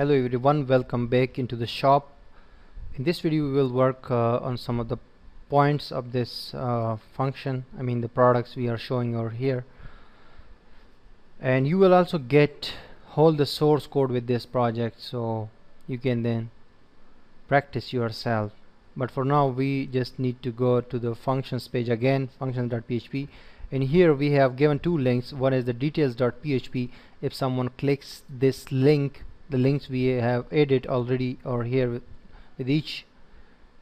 Hello everyone, welcome back into the shop. In this video we will work on some of the points of this function, the products we are showing over here, and you will also get hold the source code with this project so you can then practice yourself. But for now we just need to go to the functions page again, functions.php, and here we have given two links. One is the details.php. If someone clicks this link, the links we have added already over here with each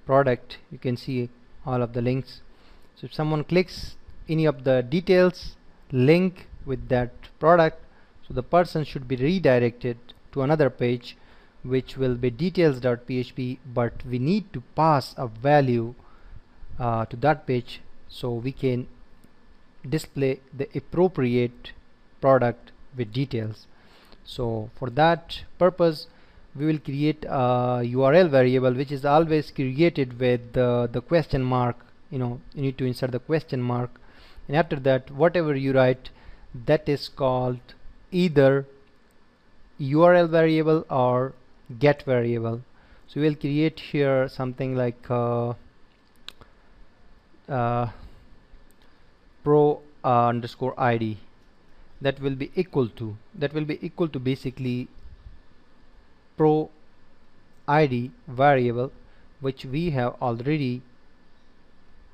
product, you can see all of the links. So if someone clicks any of the details link with that product, so the person should be redirected to another page which will be details.php, but we need to pass a value to that page so we can display the appropriate product with details. So for that purpose we will create a URL variable which is always created with the question mark. You need to insert the question mark, and after that whatever you write, that is called either URL variable or get variable. So we'll create here something like pro underscore id that will be equal to basically pro id variable, which we have already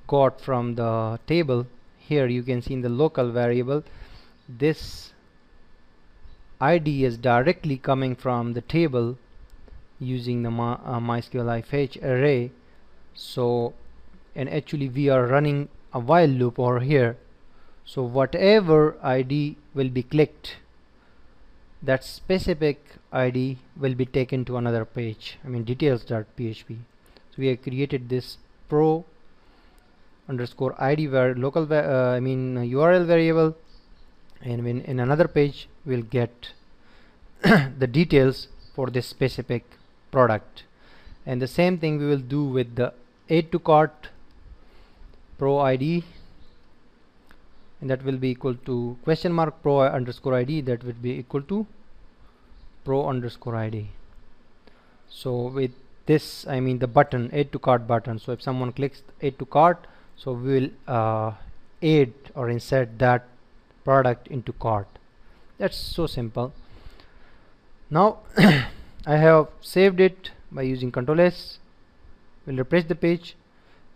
got from the table. Here you can see in the local variable this id is directly coming from the table using the MySQL fetch array. So, and actually we are running a while loop over here, so whatever id will be clicked, that specific id will be taken to another page, details.php. So we have created this pro underscore id local URL variable, and when in another page we'll get the details for this specific product. And the same thing we will do with the add to cart pro id, and that will be equal to question mark pro underscore id, that will be equal to pro underscore id. So with this the button, add to cart button, so if someone clicks add to cart, so we will add or insert that product into cart. That's so simple. Now I have saved it by using Ctrl S. We'll refresh the page.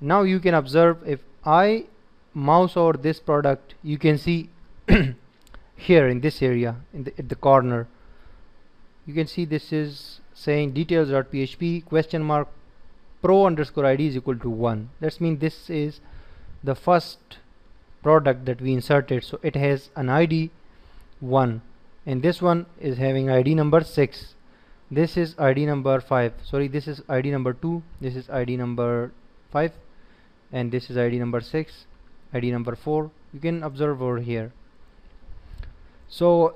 Now you can observe, if I mouse over this product, you can see here in this area at the corner, you can see this is saying details.php question mark pro underscore id is equal to 1. That means this is the first product that we inserted, so it has an id 1, and this one is having id number 6, this is id number 5, sorry, this is id number 2, this is id number 5, and this is id number 6, id number 4. You can observe over here. So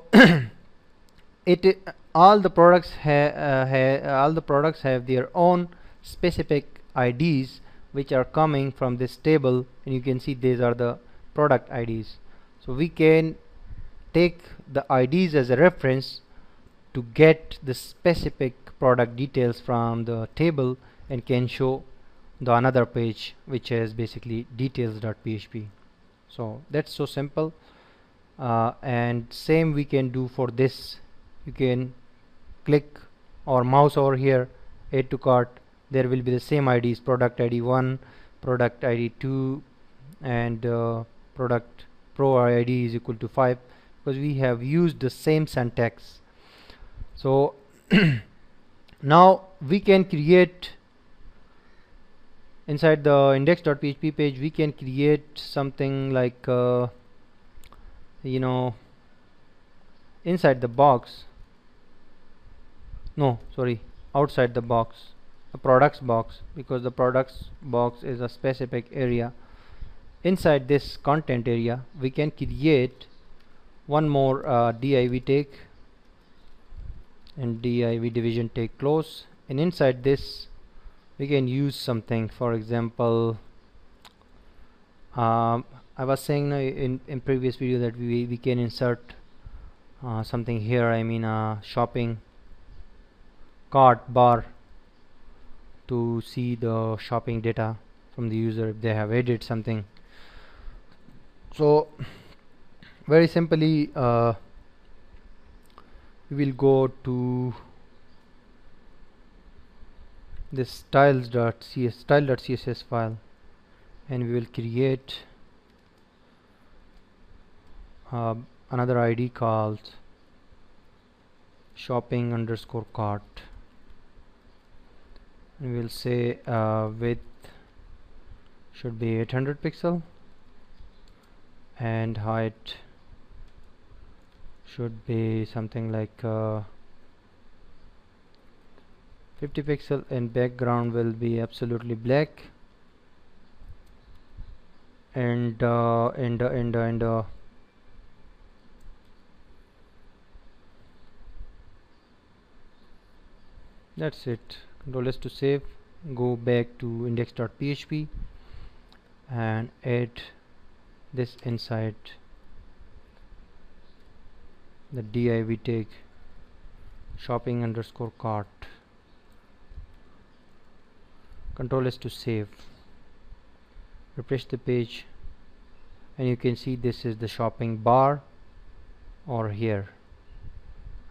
all the products have their own specific IDs which are coming from this table, and you can see these are the product IDs. So we can take the IDs as a reference to get the specific product details from the table, and can show the another page which is basically details.php. So that's so simple, and same we can do for this. You can click or mouse over here, add to cart, there will be the same IDs, product ID 1, product ID 2, and product pro ID is equal to 5, because we have used the same syntax. So now we can create inside the index.php page, we can create something like inside the box, no sorry, outside the box, a products box, because the products box is a specific area. Inside this content area we can create one more div tag, and div division tag close, and inside this we can use something. For example, I was saying in previous video that we can insert something here, shopping cart bar to see the shopping data from the user if they have added something. So very simply we will go to this style.css file, and we will create another ID called shopping underscore cart, and we will say width should be 800 pixel and height should be something like 50 pixel, and background will be absolutely black, and that's it. Control S to save. Go back to index.php and add this inside the div tag shopping underscore cart. Control S to save. Refresh the page, and you can see this is the shopping bar, or here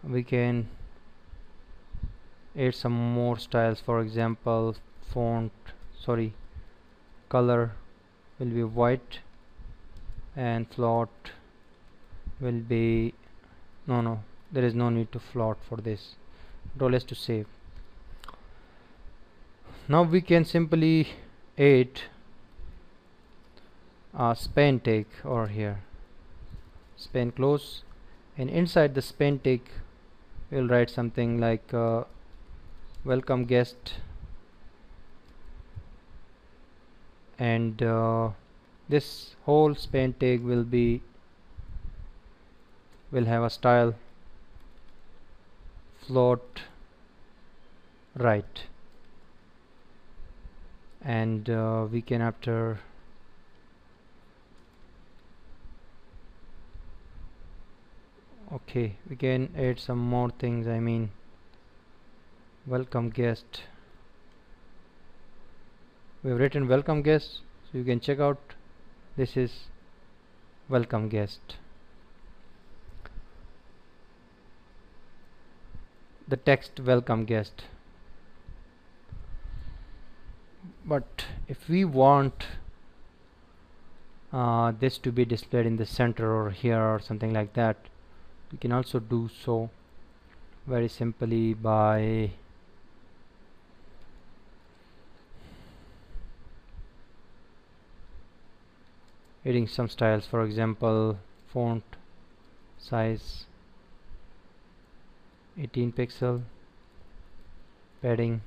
we can add some more styles. For example, color will be white, and float will be no, there is no need to float for this. Control S to save. Now we can simply add a span tag over here, span close, and inside the span tag we'll write something like welcome guest, and this whole span tag will have a style float right, and we can we can add some more things. I mean, welcome guest, we have written welcome guest, so you can check out this is welcome guest. The text welcome guest. But if we want this to be displayed in the center or here or something like that, we can also do so very simply by adding some styles. For example, font size 18 pixel, padding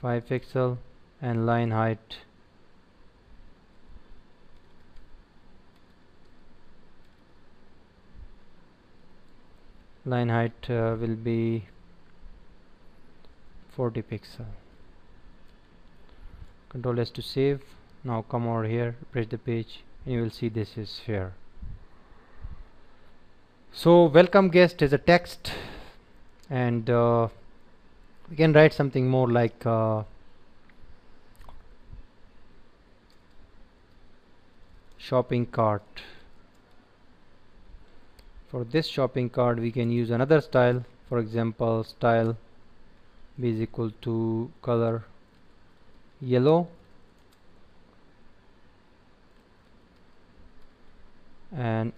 5 pixel, and line height will be 40 pixel. Control S to save. Now come over here, refresh the page, and you will see this is here. So welcome guest is a text, and we can write something more like shopping cart. For this shopping cart we can use another style. For example, style b is equal to color yellow, and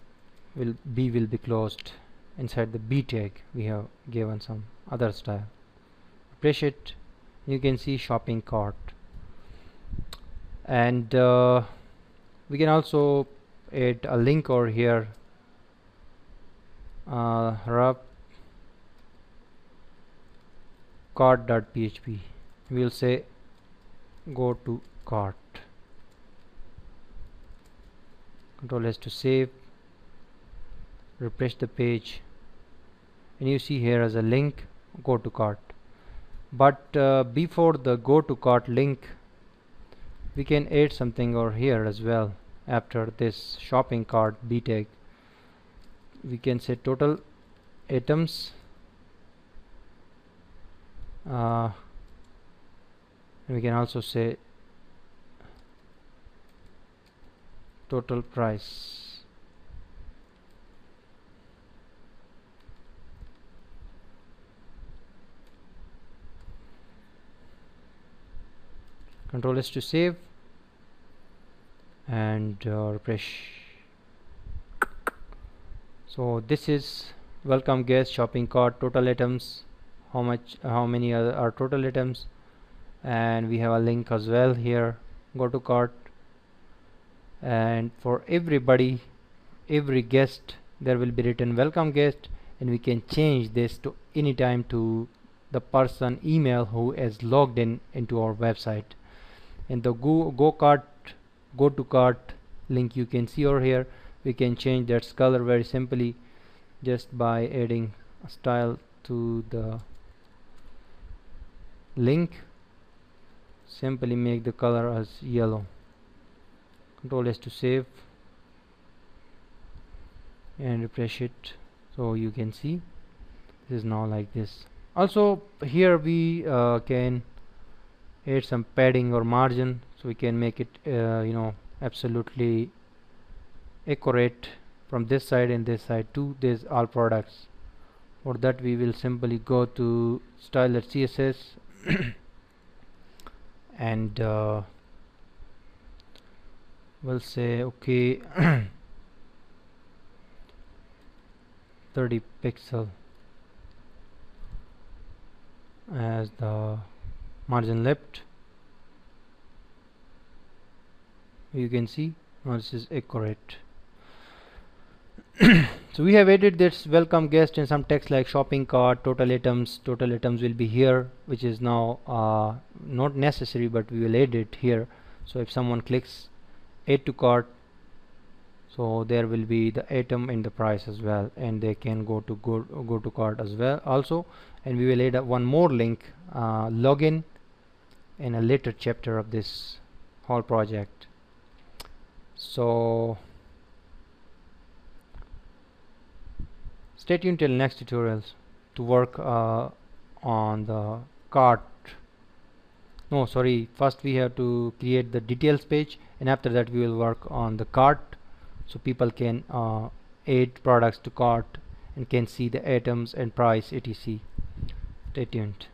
b will be closed. Inside the b tag we have given some other style. Refresh it, you can see shopping cart, and we can also add a link over here, wrap cart.php. we will say go to cart. Control S to save, refresh the page, and you see here as a link go to cart. But before the go to cart link, we can add something over here as well. After this shopping cart b tag, we can say total items we can also say total price. Control S to save and refresh. So this is welcome guest, shopping cart, total items, how many are total items, and we have a link as well here. Go to cart, and for everybody, every guest, there will be written welcome guest, and we can change this to anytime to the person email who has logged in into our website. And the go to cart link you can see over here, we can change that color very simply just by adding a style to the link. Simply make the color as yellow. Control S to save and refresh it, so you can see this is now like this. Also here we can add some padding or margin, so we can make it absolutely accurate from this side and this side to this all products. For that we will simply go to style.css and we'll say okay 30 pixel as the margin left. You can see now this is accurate. So we have added this welcome guest and some text like shopping cart, total items. Total items will be here, which is now not necessary, but we will add it here. So if someone clicks add to cart, so there will be the item and the price as well, and they can go to cart as well also. And we will add one more link, login, in a later chapter of this whole project. So stay tuned till next tutorials to work on the cart. No, sorry, first we have to create the details page, and after that we will work on the cart, so people can add products to cart and can see the items and price etc. Stay tuned.